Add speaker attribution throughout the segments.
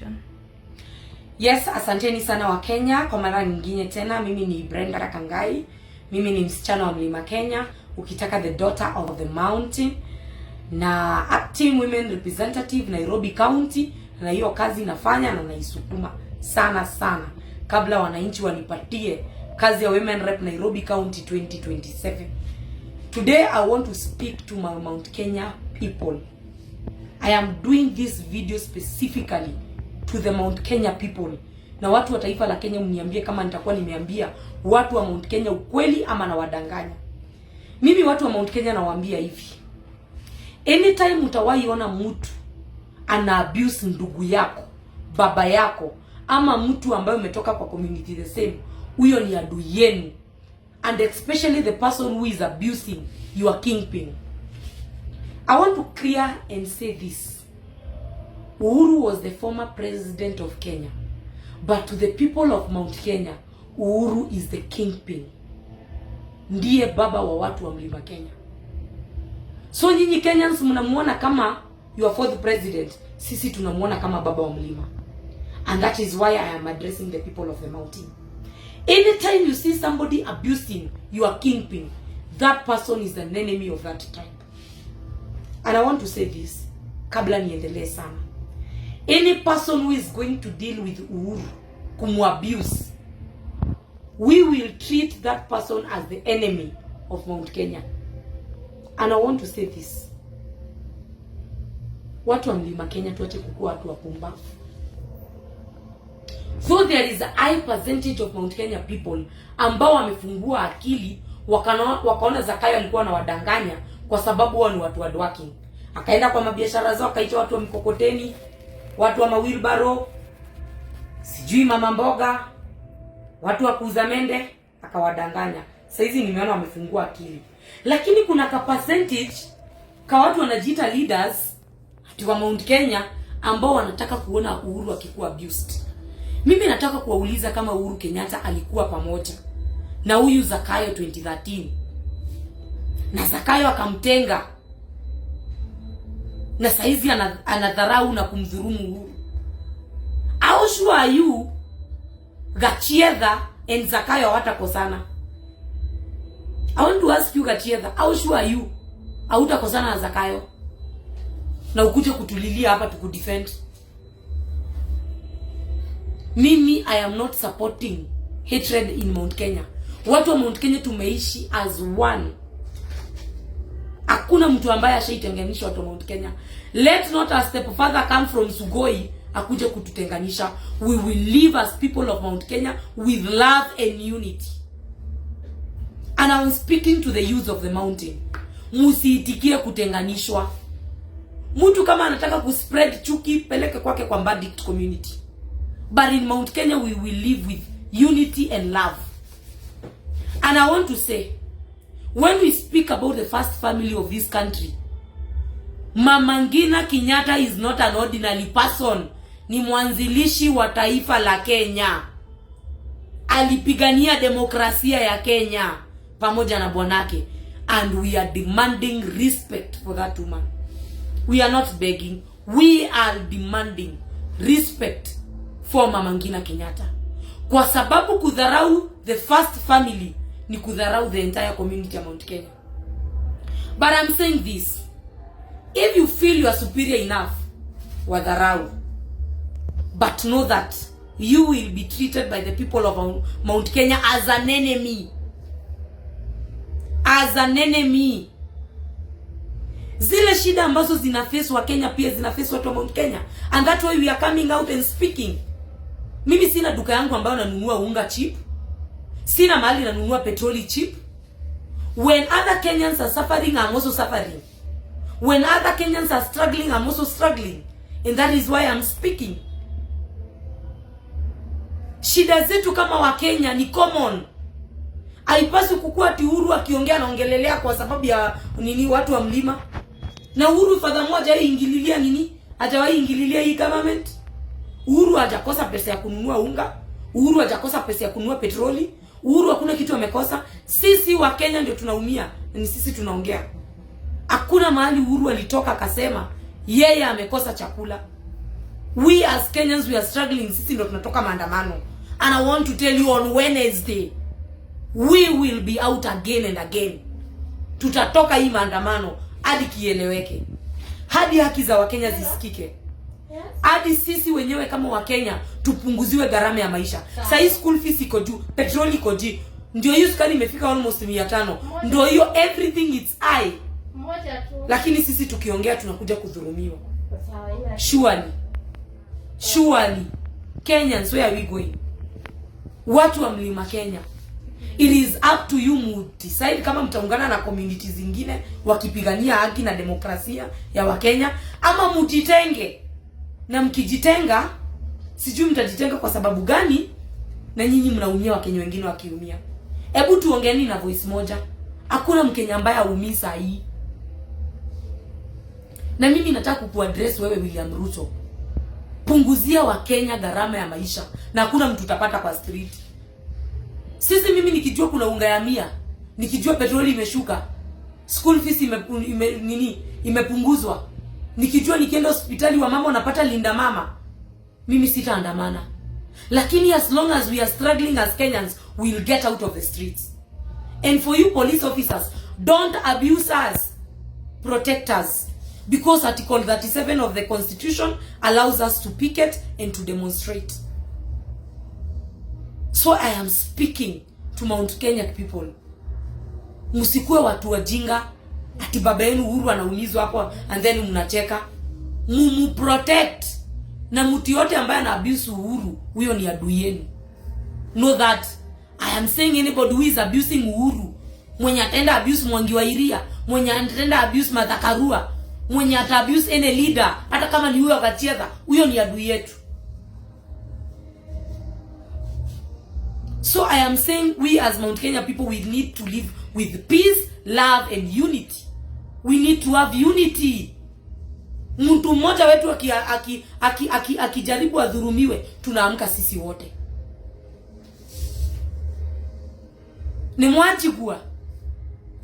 Speaker 1: introduction.
Speaker 2: Yes, asanteni sana wa Kenya kwa mara nyingine tena. Mimi ni Brendah Kangai. Mimi ni msichana wa Mlima Kenya, ukitaka the daughter of the mountain, na acting women representative Nairobi County, na hiyo kazi nafanya na naisukuma sana sana kabla wananchi wanipatie kazi ya women rep Nairobi County 2027. Today I want to speak to my Mount Kenya people. I am doing this video specifically to the Mount Kenya people. Na watu wa taifa la Kenya mniambie kama nitakuwa nimeambia watu wa Mount Kenya ukweli ama na wadanganya. Mimi watu wa Mount Kenya nawaambia hivi. Anytime utawaiona mtu ana abuse ndugu yako, baba yako, ama mtu ambaye umetoka kwa community the same, huyo ni adui yenu. And especially the person who is abusing your Kinpin. I want to clear and say this. Uhuru was the former president of Kenya. But to the people of Mount Kenya, Uhuru is the Kinpin. Ndiye baba wa watu wa Mlima Kenya. So nyinyi Kenyans mnamuona kama your fourth president, sisi tunamuona kama baba wa mlima. And that is why I am addressing the people of the mountain. Anytime you see somebody abusing your Kinpin, that person is an enemy of that tribe. And I want to say this, kabla niendelee sana. Any person who is going to deal with Uhuru, kumwabuse, we will treat that person as the enemy of Mount Kenya. And I want to say this. Watu wa Mlima Kenya tuache kukua watu wapumbavu. So there is a high percentage of Mount Kenya people ambao wamefungua akili, wakaona Zakayo alikuwa na wadanganya kwa sababu wao ni watu hardworking. Akaenda kwa mabiashara zao, akaita watu wa mkokoteni, watu wa mawheelbarrow, sijui mama mboga, watu wa kuuza mende, akawadanganya. Sasa hizi nimeona wamefungua akili. Lakini kuna ka percentage ka watu wanajiita leaders wa Mount Kenya ambao wanataka kuona Uhuru akikuwa abused. Mimi nataka kuwauliza kama Uhuru Kenyatta alikuwa pamoja na huyu Zakayo 2013. Na Zakayo akamtenga. Na saizi anadharau na kumdhulumu Uhuru. How sure are you Gachiedha and Zakayo hawatakosana? I want to ask you Gachiedha, how sure are you hautakosana na Zakayo? Na ukuje kutulilia hapa tukudefend. Mimi I am not supporting hatred in Mount Kenya. Watu wa Mount Kenya tumeishi as one. Hakuna mtu ambaye ashaitenganisha watu wa Mount Kenya. Let not a step further come from Sugoi akuje kututenganisha. We will live as people of Mount Kenya with love and unity. And I am speaking to the youth of the mountain. Musiitikie kutenganishwa. Mtu kama anataka kuspread chuki, peleke kwake kwa bandit community. But in Mount Kenya we will live with unity and love. And I want to say, when we speak about the first family of this country, Mama Ngina Kenyatta is not an ordinary person. Ni mwanzilishi wa taifa la Kenya. Alipigania demokrasia ya Kenya pamoja na bwanake. And we are demanding respect for that woman. We are not begging. We are demanding respect for Mama Ngina Kenyatta. Kwa sababu kudharau the first family ni kudharau the entire community of Mount Kenya. But I'm saying this. If you feel you are superior enough, wadharau. But know that you will be treated by the people of Mount Kenya as an enemy. As an enemy. Zile shida ambazo zinaface wa Kenya pia zinaface watu wa Mount Kenya. And that's why we are coming out and speaking. Mimi sina duka yangu ambayo nanunua unga cheap. Sina mahali nanunua petroli cheap. When other Kenyans are suffering, I'm also suffering. When other Kenyans are struggling, I'm also struggling. And that is why I'm speaking. Shida zetu kama wa Kenya ni common. Haipaswi kukua ati Uhuru akiongea naongelelea kwa sababu ya nini watu wa mlima. Na Uhuru fadha moja ingililia nini? Hajawahi ingililia hii government. Uhuru hajakosa pesa ya kununua unga. Uhuru hajakosa pesa ya kununua petroli. Uhuru hakuna kitu amekosa. Sisi wa Kenya ndio tunaumia. Ni sisi tunaongea. Hakuna mahali Uhuru alitoka akasema yeye amekosa chakula. We as Kenyans, we are struggling. Sisi ndo tunatoka maandamano. And I want to tell you, on Wednesday, we will be out again and again. Tutatoka hii maandamano hadi kieleweke, hadi haki za Wakenya zisikike, hadi sisi wenyewe kama Wakenya tupunguziwe gharama ya maisha. Sasa school fees iko juu, petrol iko juu, ndio hiyo sukari imefika almost 500, ndio hiyo everything it's high. Lakini sisi tukiongea tunakuja kudhulumiwa. Surely Kenyans, where are we going? Watu wa Mlima Kenya, it is up to you to decide kama mtaungana na communities zingine wakipigania haki na demokrasia ya Wakenya, ama mjitenge. Na mkijitenga, sijui mtajitenga kwa sababu gani, na nyinyi mnaumia Wakenya wengine wakiumia. Hebu tuongeeni na voice moja. Hakuna Mkenya ambaye aumii saa hii. Na mimi nataka kukuaddress wewe William Ruto. Punguzia Wakenya gharama ya maisha na hakuna mtu utapata kwa street. Sisi mimi nikijua kuna unga ya 100, nikijua petroli imeshuka, school fees imepunguzwa, nikijua nikienda hospitali wa mama wanapata linda mama, mimi sitaandamana. Lakini as long as we are struggling as Kenyans, we will get out of the streets. And for you police officers, don't abuse us, protect us. Because Article 37 of the Constitution allows us to picket and to demonstrate. So I am speaking to Mount Kenya people. Msikue watu wajinga, ati baba yenu Uhuru anaumizwa hapo and then mnacheka. Protect. Na mtu yote ambaye ana abuse Uhuru, huyo ni adui yenu. Know that I am saying anybody who is abusing Uhuru, mwenye atenda abuse Mwangi wa Iria, mwenye atenda abuse Madhakarua, mwenye ata abuse any leader, hata kama ni huyo akacheza, huyo ni adui yetu. So I am saying we as Mount Kenya people, we need to live with peace, love and unity. We need to have unity. Mtu mmoja wetu akijaribu adhurumiwe, tunaamka sisi wote. Ni mwachi kuwa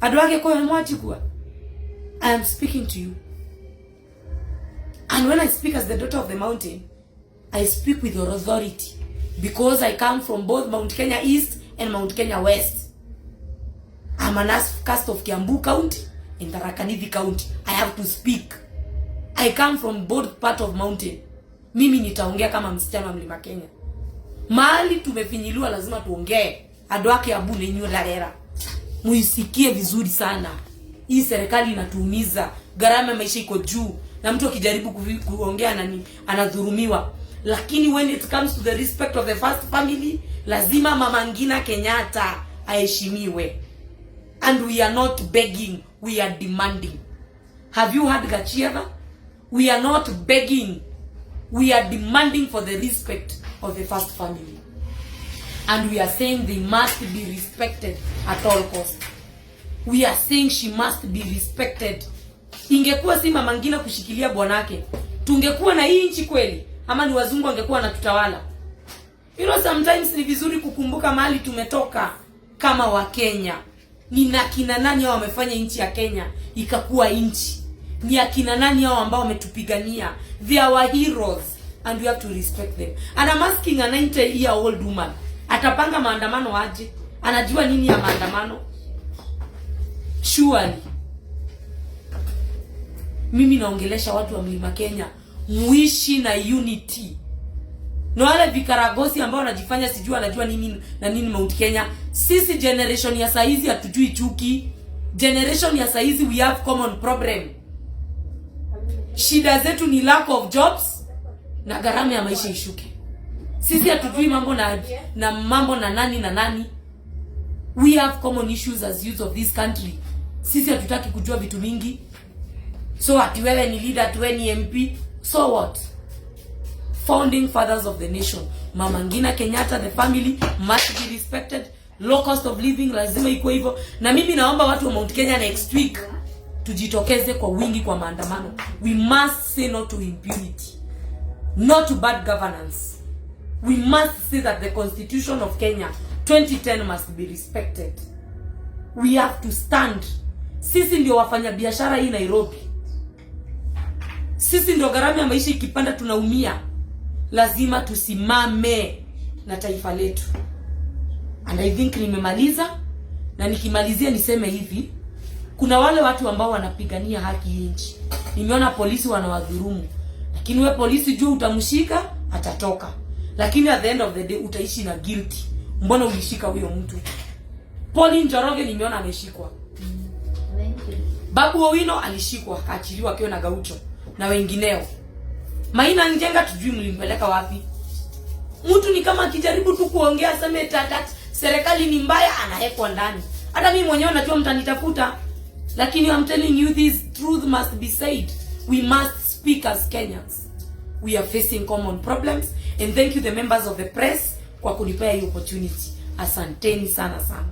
Speaker 2: adwake kwa mwachi kuwa. I am speaking to you. And when I speak as the daughter of the mountain, I speak with authority. Because I come from both Mount Kenya East and Mount Kenya West. I'm an outcast of Kiambu County and Tharaka Nithi County. I have to speak. I come from both part of mountain. Mimi nitaongea kama msichana wa Mlima Kenya. Mahali tumefinyiliwa lazima tuongee. Adwake abune nyo darera. Muisikie vizuri sana. Hii serikali inatuumiza. Gharama ya maisha iko juu. Na mtu akijaribu kuongea nani anadhurumiwa. Lakini when it comes to the respect of the first family, lazima Mama Ngina Kenyatta aheshimiwe. And we are not begging, we are demanding. Have you heard Gachieva? We are not begging, we are demanding for the respect of the first family. And we are saying they must be respected at all costs. We are saying she must be respected. Ingekuwa si Mama Ngina kushikilia bwanake, tungekuwa na hii nchi kweli? Ama ni wazungu wangekuwa na tutawala? You know, sometimes ni vizuri kukumbuka mahali tumetoka kama wa Kenya. Ni akina nani hao wamefanya nchi ya Kenya ikakuwa nchi? Ni akina nani hao ambao wametupigania? They are our heroes and we have to respect them. And I'm asking a 90-year-old woman, atapanga maandamano aje? Anajua nini ya maandamano? Surely. Mimi naongelesha watu wa Mlima Kenya, muishi na unity. Na wale vikaragosi ambao wanajifanya sijui anajua nini na nini Mount Kenya. Sisi generation ya saizi hatujui chuki. Generation ya saizi we have common problem. Shida zetu ni lack of jobs na gharama ya maisha ishuke. Sisi hatujui mambo na mambo na nani. We have common issues as youth of this country. Sisi hatutaki kujua vitu mingi. So ati wewe ni leader, ati wewe ni MP, so what? Founding fathers of the nation, Mama Ngina Kenyatta, the family must be respected. Low cost of living lazima iko hivyo. Na mimi naomba watu wa Mount Kenya next week tujitokeze kwa wingi kwa maandamano. We must say no to impunity, not to bad governance. We must say that the Constitution of Kenya 2010 must be respected. We have to stand. Sisi ndio wafanya biashara hii Nairobi. Sisi ndio gharama ya maisha ikipanda tunaumia. lazima tusimame na taifa letu. And I think nimemaliza, na nikimalizia niseme hivi, kuna wale watu ambao wanapigania haki nchi. Nimeona polisi wanawadhulumu, lakini wewe polisi juu utamshika atatoka, lakini at the end of the day utaishi na guilty. Mbona ulishika huyo mtu? Pauline Njoroge nimeona ameshikwa. Babu Owino alishikwa akaachiliwa akiwa na Gaucho na wengineo. Maina Njenga tujui mlimpeleka wapi. Mtu ni kama akijaribu tu kuongea sema tata serikali ni mbaya anawekwa ndani. Hata mimi mwenyewe najua mtanitafuta, lakini I'm telling you this truth must be said. We must speak as Kenyans. We are facing common problems, and thank you the members of the press kwa kunipea hii opportunity. Asanteni sana sana.